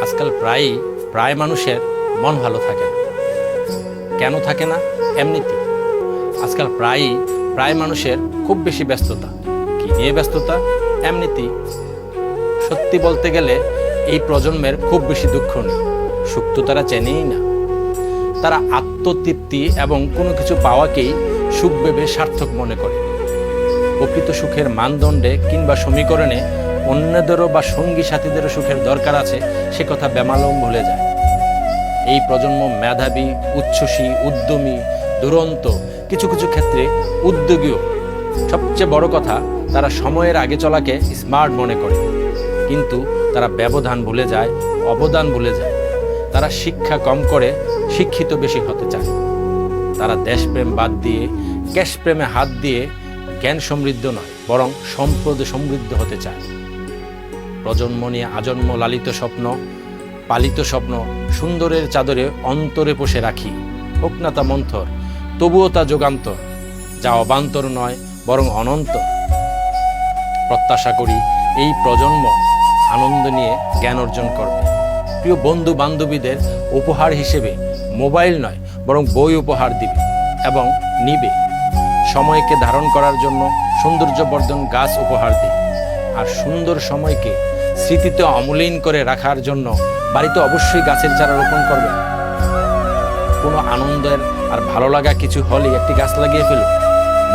আজকাল প্রায় মানুষের মন ভালো থাকে না। কেন থাকে না? এমনিতেই আজকাল প্রায় মানুষের খুব বেশি ব্যস্ততা। কি নিয়ে ব্যস্ততা? এমনিতেই। সত্যি বলতে গেলে এই প্রজন্মের খুব বেশি দুঃখ নেই, সুখ তো তারা চেনেই না। তারা আত্মতৃপ্তি এবং কোনো কিছু পাওয়াকেই সুখ ভেবে সার্থক মনে করে। প্রকৃত সুখের মানদণ্ডে কিংবা সমীকরণে অন্যদেরও বা সঙ্গী সাথীদেরও সুখের দরকার আছে সে কথা বেমালুম ভুলে যায়। এই প্রজন্ম মেধাবী, উচ্ছ্বসী, উদ্যমী, দুরন্ত, কিছু কিছু ক্ষেত্রে উদ্যোগীও। সবচেয়ে বড় কথা, তারা সময়ের আগে চলাকে স্মার্ট মনে করে, কিন্তু তারা ব্যবধান ভুলে যায়, অবদান ভুলে যায়। তারা শিক্ষা কম করে শিক্ষিত বেশি হতে চায়। তারা দেশপ্রেম বাদ দিয়ে ক্যাশপ্রেমে হাত দিয়ে জ্ঞান সমৃদ্ধ নয়, বরং সম্পদে সমৃদ্ধ হতে চায়। প্রজন্ম নিয়ে আজন্ম লালিত স্বপ্ন, পালিত স্বপ্ন সুন্দরের চাদরে অন্তরে পোষে রাখি। হোক না তা মন্থর, তবুও তা যুগান্তর, যা অবান্তর নয় বরং অনন্তর। প্রত্যাশা করি এই প্রজন্ম আনন্দ নিয়ে জ্ঞান অর্জন করবে। প্রিয় বন্ধু বান্ধবীদের উপহার হিসেবে মোবাইল নয় বরং বই উপহার দিবে এবং নিবে। সময়কে ধারণ করার জন্য সৌন্দর্যবর্ধন গাছ উপহার দিই। আর সুন্দর সময়কে স্মৃতিতে অমূল্যায়ন করে রাখার জন্য বাড়িতে অবশ্যই গাছের চারা রোপণ করবেন। কোনো আনন্দের আর ভালো লাগা কিছু হলেই একটি গাছ লাগিয়ে ফেলুন।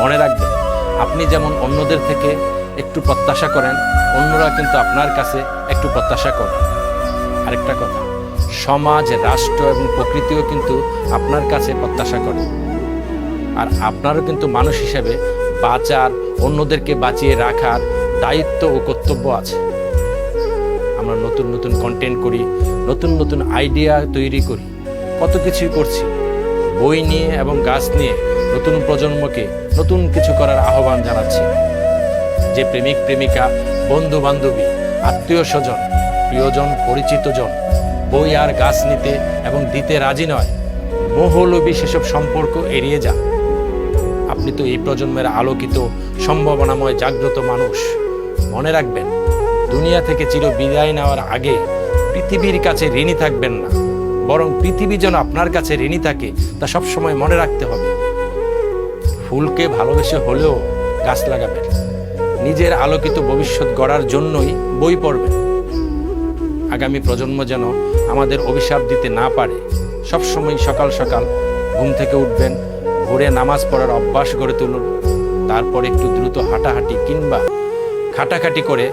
মনে রাখবেন, আপনি যেমন অন্যদের থেকে একটু প্রত্যাশা করেন, অন্যরা কিন্তু আপনার কাছে একটু প্রত্যাশা করে। আরেকটা কথা, সমাজ, রাষ্ট্র এবং প্রকৃতিও কিন্তু আপনার কাছে প্রত্যাশা করে। আর আপনারও কিন্তু মানুষ হিসেবে বাঁচার, অন্যদেরকে বাঁচিয়ে রাখার দায়িত্ব ও কর্তব্য আছে। আমরা নতুন নতুন কন্টেন্ট করি, নতুন নতুন আইডিয়া তৈরি করি, কত কিছুই করছি। বই নিয়ে এবং গাছ নিয়ে নতুন প্রজন্মকে নতুন কিছু করার আহ্বান জানাচ্ছি। যে প্রেমিক প্রেমিকা, বন্ধু বান্ধবী, আত্মীয় স্বজন, প্রিয়জন, পরিচিতজন বই আর গাছ নিতে এবং দিতে রাজি নয়, মোহলোভী সেসব সম্পর্ক এড়িয়ে যান। আপনি তো এই প্রজন্মের আলোকিত, সম্ভাবনাময়, জাগ্রত মানুষ। মনে রাখবেন, দুনিয়া থেকে চির বিদায় নেওয়ার আগে পৃথিবীর কাছে ঋণী থাকবেন না, বরং পৃথিবী যেন আপনার কাছে ঋণী থাকে তা সবসময় মনে রাখতে হবে। ফুলকে ভালোবেসে হলেও গাছ লাগাবেন। নিজের আলোকিত ভবিষ্যৎ গড়ার জন্যই বই পড়বেন। আগামী প্রজন্ম যেন আমাদের অভিশাপ দিতে না পারে, সবসময় সকাল সকাল ঘুম থেকে উঠবেন, ভোরে নামাজ পড়ার অভ্যাস গড়ে তুলুন। তারপর একটু দ্রুত হাঁটাহাঁটি কিংবা খাটাখাটি করে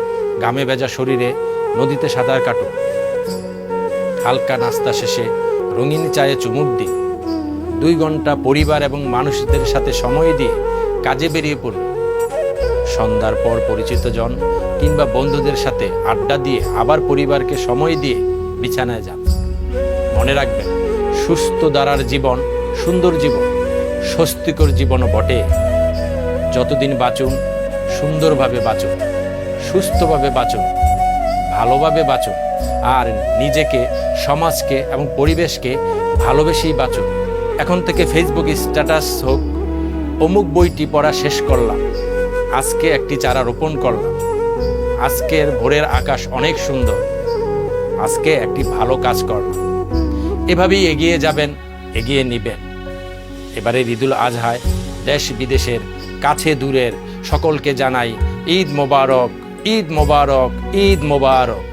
ঘামে ভেজা শরীরে নদীতে সাঁতার কাটুন। হালকা নাস্তা শেষে রঙিন চায়ে চুমুক দিন। 2 ঘন্টা পরিবার এবং মানুষদের সাথে সময় দিয়ে কাজে বেরিয়ে পড়ুন। সন্ধ্যার পর পরিচিতজন কিংবা বন্ধুদের সাথে আড্ডা দিয়ে আবার পরিবারকে সময় দিয়ে বিছানায় যান। মনে রাখবেন, সুস্থ দ্বারার জীবন সুন্দর জীবন, স্বস্তিকর জীবনও বটে। যতদিন বাঁচুন, সুন্দরভাবে বাঁচুন, সুস্থভাবে বাঁচুন, ভালোভাবে বাঁচুন, আর নিজেকে, সমাজকে এবং পরিবেশকে ভালোবেসেই বাঁচুন। এখন থেকে ফেসবুকে স্ট্যাটাস হোক, অমুক বইটি পড়া শেষ করলাম, আজকে একটি চারা রোপণ করলাম, আজকের ভোরের আকাশ অনেক সুন্দর, আজকে একটি ভালো কাজ করলাম। এভাবেই এগিয়ে যাবেন, এগিয়ে নিবেন। এবারে ঈদুল আজহায় দেশ বিদেশের, কাছে দূরের সকলকে জানাই ঈদ মোবারক, ঈদ মোবারক, ঈদ মোবারক।